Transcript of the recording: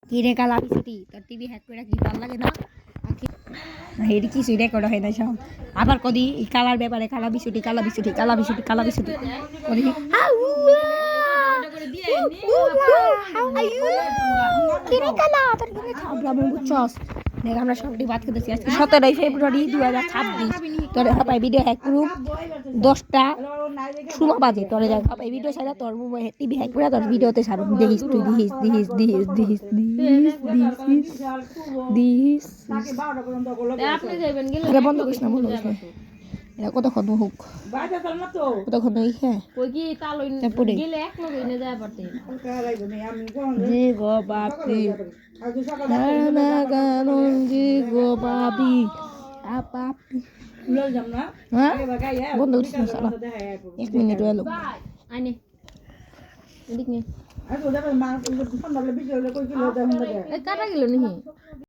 কিরে কালা বিছুটি তোর টিভি হ্যাক করে কি ভালো লাগে না হেডি কিছু রেকর্ড হয় না সব আবার কদি এই কালার ব্যাপারে কালা বিছুটি কালা বিছুটি কালা বিছুটি কালা বিছুটি কদি কিরে কালা তোর কি খাবলা বুঝছস দেখ আমরা সবটি বাদ করতেছি আজকে 17 ফেব্রুয়ারি 2026 তোর হাপাই ভিডিও হ্যাক গ্রুপ 10টা 16 বাজে তোর দেখ হাপাই ভিডিও ছাড়া তোর টিভি হ্যাক করে তোর ভিডিওতে ছাড়ব দেখিস তুই দিস আপনি যাবেন গেলে বন্ধ করিস না বন্ধ করিস না এটা কতক্ষণ হোক কতক্ষণ ওই হ্যাঁ কই কি তাল গেলে এক লগে নিয়ে যায় পারতে জি গো বাপি না গান জি গো বাপি বাপি লই যাম না হ্যাঁ বন্ধ করিস না শালা 1 মিনিট হলো আইনে এদিক নে আই তো যাবে মা ফোন দাবলে ভিডিও কই কি লই যাম না এ কাটা গেল নি